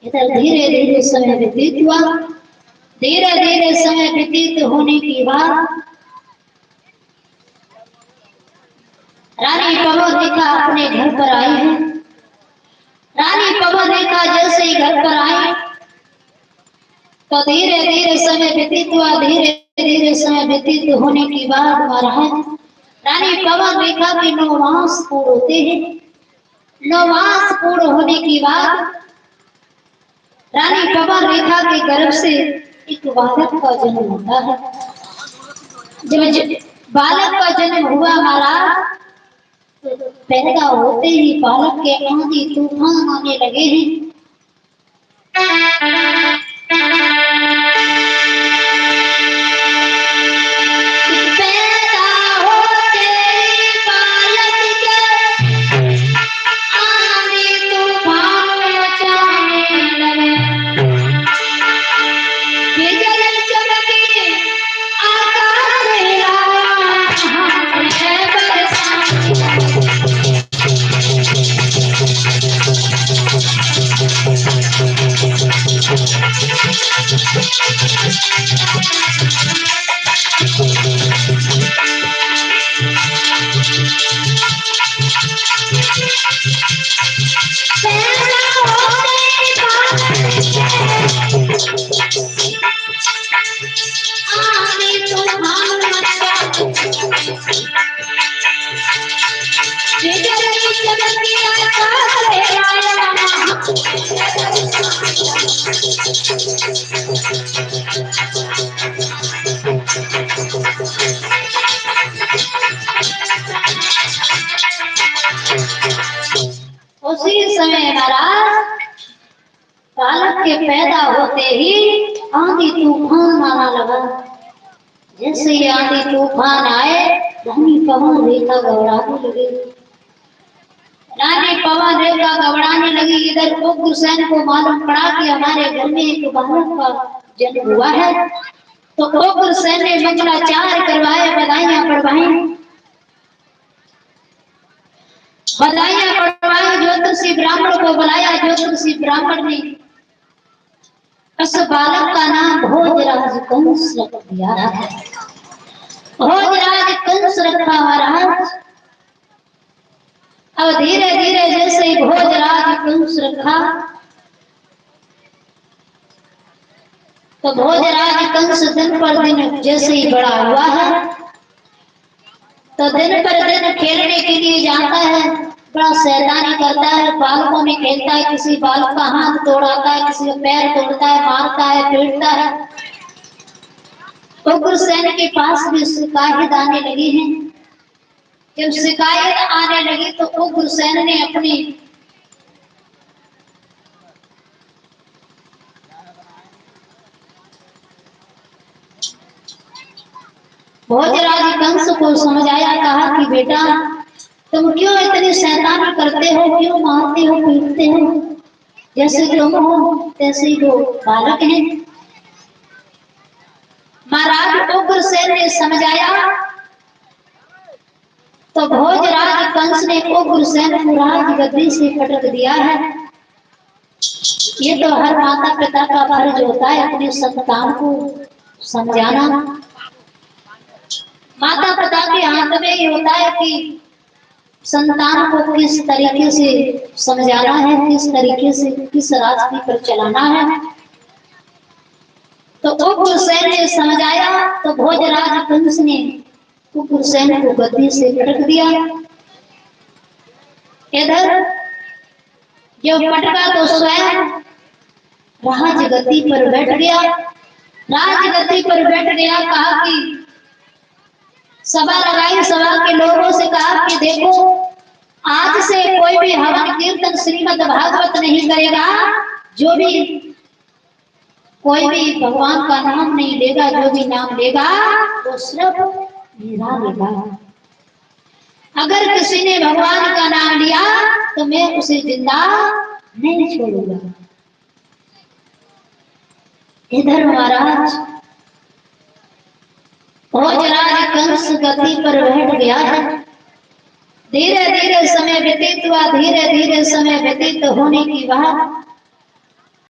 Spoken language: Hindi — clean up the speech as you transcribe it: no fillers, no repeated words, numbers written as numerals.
इधर धीरे धीरे समय व्यतीत हुआ। धीरे धीरे समय व्यतीत होने के बाद रानी पवन रेखा अपने घर पर आई है। रानी पवन रेखा जैसे ही घर पर आई तो धीरे धीरे समय व्यतीत हुआ। धीरे धीरे समय व्यतीत होने के बाद महाराज रानी पवन रेखा के 9 मास पूर्ण होते हैं। 9 मास पूर्ण होने के बाद रानी पवन रेखा के गर्भ से एक बालक का जन्म होता है। जब बालक का जन्म हुआ महाराज तो पैदा होते ही बालक के आंधी तूफान आने लगे हैं। उसी समय महाराज बालक के पैदा होते ही आंधी तूफान आना लगा। जैसे ही आंधी तूफान आए रानी पवन रेखा घबराने लगी। रानी पवन रेखा घबराने लगी। इधर उग्रसेन को मालूम पड़ा कि हमारे घर में एक बालक का जन्म हुआ है। तो उग्रसेन ने मंगलाचार करवाए, बधाइयां पढ़वाई। बधाइयां पढ़वाई। ज्योतिषी ब्राह्मण को बुलाया। ज्योतिषी ब्राह्मण ने उस बालक का नाम भोजराज कंस रख दिया। भोजराज कंस रखा महाराज। अब धीरे धीरे जैसे ही भोजराज कंस रखा तो भोजराज कंस दिन पर दिन जैसे ही बड़ा हुआ है तो दिन पर दिन खेलने के लिए जाता है। बड़ा शैतानी करता है। बालकों में खेलता है। किसी बालक का हाथ तोड़ाता है, किसी का पैर तोड़ता है, मारता है, पीटता है। उग्रसेन के पास भी शिकायत आने लगी है। जब शिकायत आने लगी तो उग्रसेन ने अपनी भोजराज कंस को समझाया। कहा कि बेटा तुम क्यों इतनी शैतानी करते हो, क्यों मारते हो, पीटते हो? जैसे तुम हो तैसे ही वो बालक हैं। महाराज उग्रसेन ने समझाया तो भोजराज कंस ने उग्रसेन को राजगद्दी से पटक दिया है। ये तो हर माता पिता का फर्ज होता है अपने संतान को समझाना। माता पिता के हाथ में ही होता है कि संतान को किस तरीके से समझाना है, किस तरीके से किस रास्ते पर चलाना है। तो उग्रसेन ने समझाया तो भोजराज कंस ने उग्रसेन को गद्दी से पटक दिया। इधर जो पटका तो स्वयं राजगद्दी पर बैठ गया। राजगद्दी पर बैठ गया। कहा कि सभा लगाई। सभा के लोगों से कहा कि देखो आज से कोई भी हवन कीर्तन श्रीमद् भागवत नहीं करेगा। जो भी कोई भी भगवान का नाम नहीं लेगा, जो भी नाम लेगा वो सिर्फ मेरा लेगा। अगर किसी ने भगवान का नाम लिया तो मैं उसे जिंदा नहीं छोड़ूंगा। इधर महाराज भोजराज कंस गद्दी पर बैठ गया है। धीरे धीरे समय व्यतीत हुआ। धीरे धीरे समय व्यतीत होने की बात